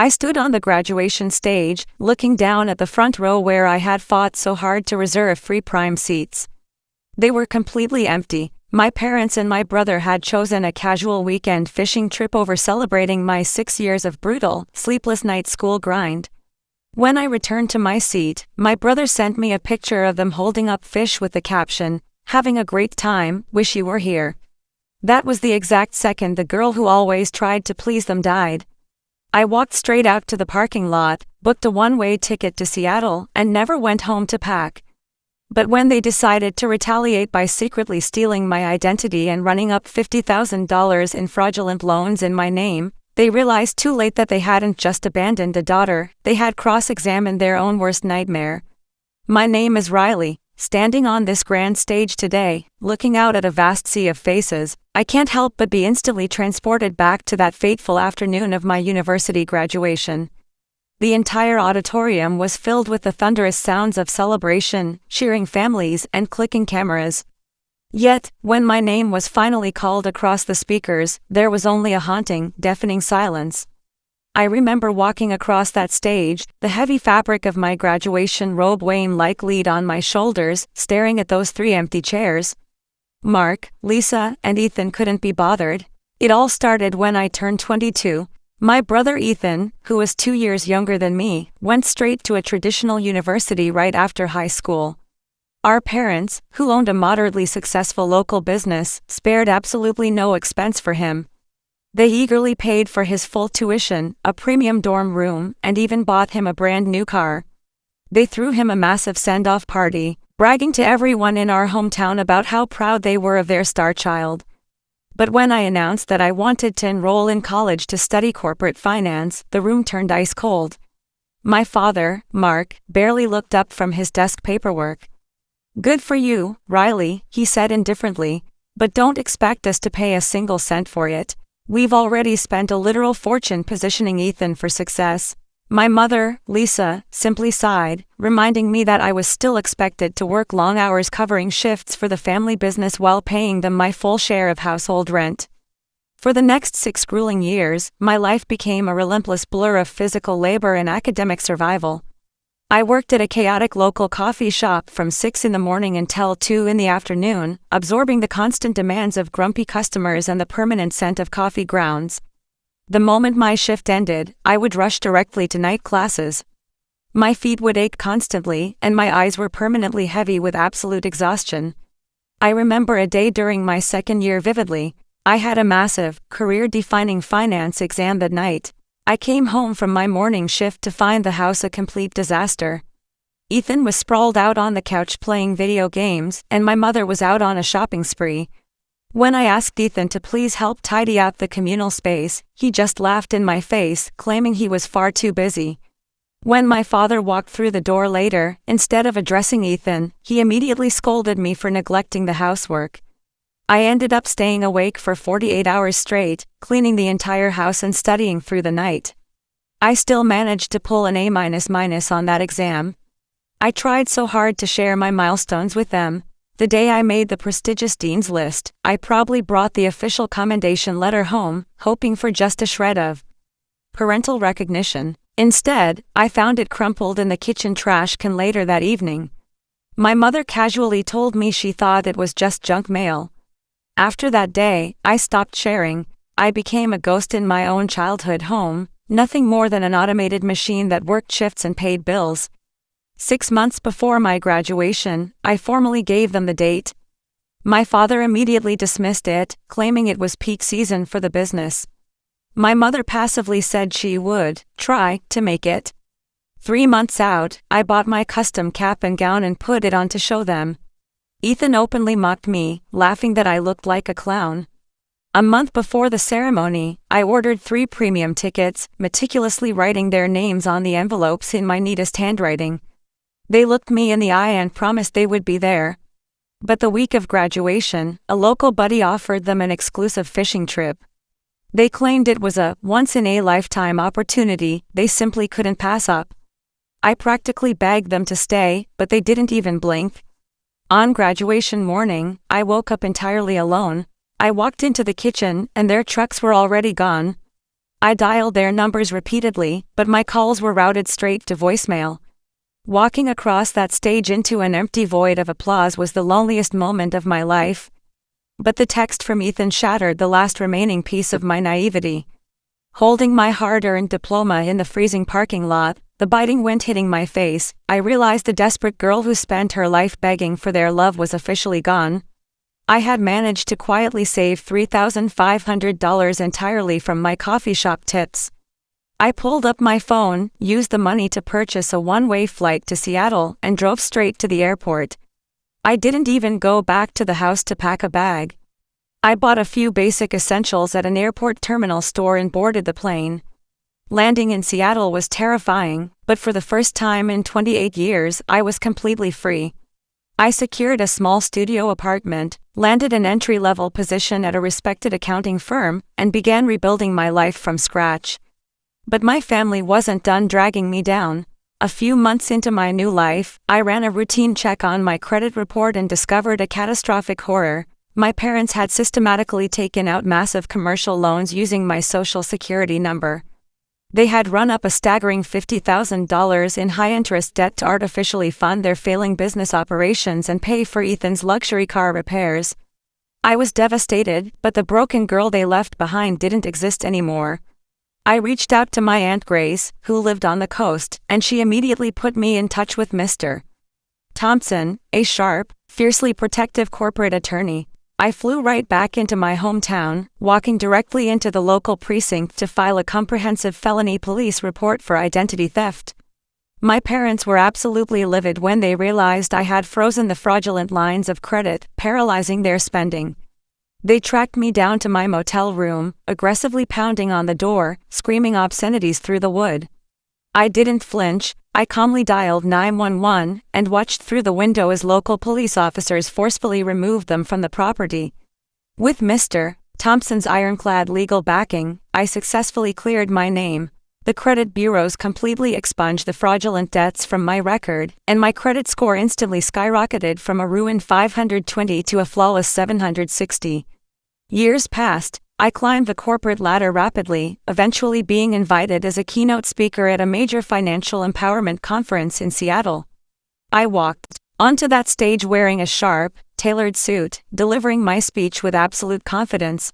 I stood on the graduation stage, looking down at the front row where I had fought so hard to reserve free prime seats. They were completely empty. My parents and my brother had chosen a casual weekend fishing trip over celebrating my 6 years of brutal, sleepless night school grind. When I returned to my seat, my brother sent me a picture of them holding up fish with the caption, "Having a great time, wish you were here." That was the exact second the girl who always tried to please them died. I walked straight out to the parking lot, booked a one-way ticket to Seattle, and never went home to pack. But when they decided to retaliate by secretly stealing my identity and running up $50,000 in fraudulent loans in my name, they realized too late that they hadn't just abandoned a daughter, they had cross-examined their own worst nightmare. My name is Riley. Standing on this grand stage today, looking out at a vast sea of faces, I can't help but be instantly transported back to that fateful afternoon of my university graduation. The entire auditorium was filled with the thunderous sounds of celebration, cheering families, and clicking cameras. Yet, when my name was finally called across the speakers, there was only a haunting, deafening silence. I remember walking across that stage, the heavy fabric of my graduation robe weighing like lead on my shoulders, staring at those 3 empty chairs. Mark, Lisa, and Ethan couldn't be bothered. It all started when I turned 22. My brother Ethan, who was 2 years younger than me, went straight to a traditional university right after high school. Our parents, who owned a moderately successful local business, spared absolutely no expense for him. They eagerly paid for his full tuition, a premium dorm room, and even bought him a brand new car. They threw him a massive send-off party, bragging to everyone in our hometown about how proud they were of their star child. But when I announced that I wanted to enroll in college to study corporate finance, the room turned ice cold. My father, Mark, barely looked up from his desk paperwork. "Good for you, Riley," he said indifferently, "but don't expect us to pay a single cent for it. We've already spent a literal fortune positioning Ethan for success." My mother, Lisa, simply sighed, reminding me that I was still expected to work long hours covering shifts for the family business while paying them my full share of household rent. For the next 6 grueling years, my life became a relentless blur of physical labor and academic survival. I worked at a chaotic local coffee shop from 6 in the morning until 2 in the afternoon, absorbing the constant demands of grumpy customers and the permanent scent of coffee grounds. The moment my shift ended, I would rush directly to night classes. My feet would ache constantly, and my eyes were permanently heavy with absolute exhaustion. I remember a day during my second year vividly. I had a massive, career-defining finance exam that night. I came home from my morning shift to find the house a complete disaster. Ethan was sprawled out on the couch playing video games, and my mother was out on a shopping spree. When I asked Ethan to please help tidy up the communal space, he just laughed in my face, claiming he was far too busy. When my father walked through the door later, instead of addressing Ethan, he immediately scolded me for neglecting the housework. I ended up staying awake for 48 hours straight, cleaning the entire house and studying through the night. I still managed to pull an A-, on that exam. I tried so hard to share my milestones with them. The day I made the prestigious dean's list, I probably brought the official commendation letter home, hoping for just a shred of parental recognition. Instead, I found it crumpled in the kitchen trash can later that evening. My mother casually told me she thought it was just junk mail. After that day, I stopped sharing. I became a ghost in my own childhood home, nothing more than an automated machine that worked shifts and paid bills. 6 months before my graduation, I formally gave them the date. My father immediately dismissed it, claiming it was peak season for the business. My mother passively said she would try to make it. 3 months out, I bought my custom cap and gown and put it on to show them. Ethan openly mocked me, laughing that I looked like a clown. A month before the ceremony, I ordered 3 premium tickets, meticulously writing their names on the envelopes in my neatest handwriting. They looked me in the eye and promised they would be there. But the week of graduation, a local buddy offered them an exclusive fishing trip. They claimed it was a once-in-a-lifetime opportunity they simply couldn't pass up. I practically begged them to stay, but they didn't even blink. On graduation morning, I woke up entirely alone. I walked into the kitchen, and their trucks were already gone. I dialed their numbers repeatedly, but my calls were routed straight to voicemail. Walking across that stage into an empty void of applause was the loneliest moment of my life. But the text from Ethan shattered the last remaining piece of my naivety. Holding my hard-earned diploma in the freezing parking lot, the biting wind hitting my face, I realized the desperate girl who spent her life begging for their love was officially gone. I had managed to quietly save $3,500 entirely from my coffee shop tips. I pulled up my phone, used the money to purchase a one-way flight to Seattle, and drove straight to the airport. I didn't even go back to the house to pack a bag. I bought a few basic essentials at an airport terminal store and boarded the plane. Landing in Seattle was terrifying, but for the first time in 28 years, I was completely free. I secured a small studio apartment, landed an entry-level position at a respected accounting firm, and began rebuilding my life from scratch. But my family wasn't done dragging me down. A few months into my new life, I ran a routine check on my credit report and discovered a catastrophic horror. My parents had systematically taken out massive commercial loans using my social security number. They had run up a staggering $50,000 in high-interest debt to artificially fund their failing business operations and pay for Ethan's luxury car repairs. I was devastated, but the broken girl they left behind didn't exist anymore. I reached out to my Aunt Grace, who lived on the coast, and she immediately put me in touch with Mr. Thompson, a sharp, fiercely protective corporate attorney. I flew right back into my hometown, walking directly into the local precinct to file a comprehensive felony police report for identity theft. My parents were absolutely livid when they realized I had frozen the fraudulent lines of credit, paralyzing their spending. They tracked me down to my motel room, aggressively pounding on the door, screaming obscenities through the wood. I didn't flinch. I calmly dialed 911 and watched through the window as local police officers forcefully removed them from the property. With Mr. Thompson's ironclad legal backing, I successfully cleared my name. The credit bureaus completely expunged the fraudulent debts from my record, and my credit score instantly skyrocketed from a ruined 520 to a flawless 760. Years passed. I climbed the corporate ladder rapidly, eventually being invited as a keynote speaker at a major financial empowerment conference in Seattle. I walked onto that stage wearing a sharp, tailored suit, delivering my speech with absolute confidence.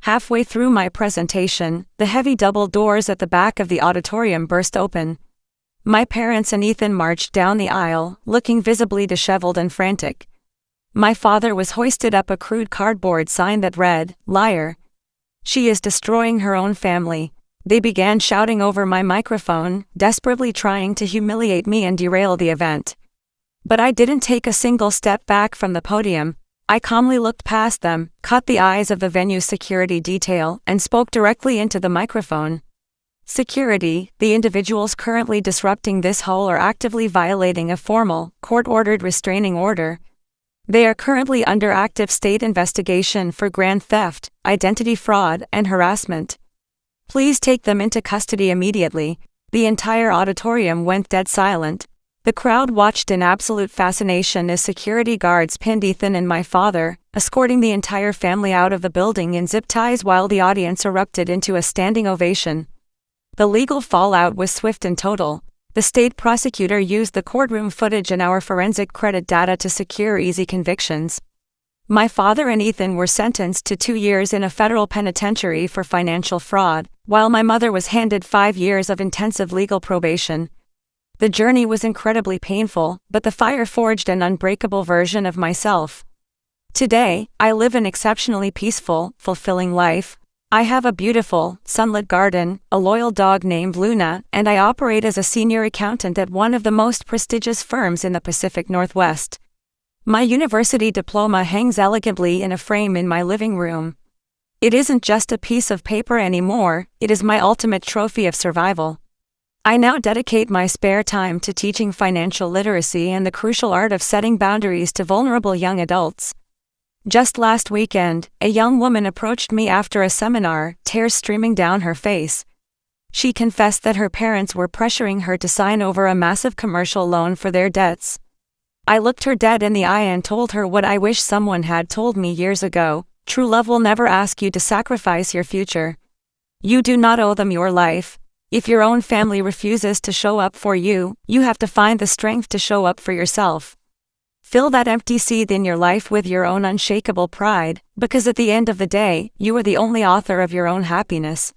Halfway through my presentation, the heavy double doors at the back of the auditorium burst open. My parents and Ethan marched down the aisle, looking visibly disheveled and frantic. My father was hoisted up a crude cardboard sign that read, "Liar. She is destroying her own family." They began shouting over my microphone, desperately trying to humiliate me and derail the event. But I didn't take a single step back from the podium. I calmly looked past them, caught the eyes of the venue's security detail, and spoke directly into the microphone. "Security, the individuals currently disrupting this hall are actively violating a formal, court-ordered restraining order. They are currently under active state investigation for grand theft, identity fraud, and harassment. Please take them into custody immediately." The entire auditorium went dead silent. The crowd watched in absolute fascination as security guards pinned Ethan and my father, escorting the entire family out of the building in zip ties while the audience erupted into a standing ovation. The legal fallout was swift and total. The state prosecutor used the courtroom footage and our forensic credit data to secure easy convictions. My father and Ethan were sentenced to 2 years in a federal penitentiary for financial fraud, while my mother was handed 5 years of intensive legal probation. The journey was incredibly painful, but the fire forged an unbreakable version of myself. Today, I live an exceptionally peaceful, fulfilling life. I have a beautiful, sunlit garden, a loyal dog named Luna, and I operate as a senior accountant at one of the most prestigious firms in the Pacific Northwest. My university diploma hangs elegantly in a frame in my living room. It isn't just a piece of paper anymore, it is my ultimate trophy of survival. I now dedicate my spare time to teaching financial literacy and the crucial art of setting boundaries to vulnerable young adults. Just last weekend, a young woman approached me after a seminar, tears streaming down her face. She confessed that her parents were pressuring her to sign over a massive commercial loan for their debts. I looked her dead in the eye and told her what I wish someone had told me years ago: true love will never ask you to sacrifice your future. You do not owe them your life. If your own family refuses to show up for you, you have to find the strength to show up for yourself. Fill that empty seat in your life with your own unshakable pride, because at the end of the day, you are the only author of your own happiness.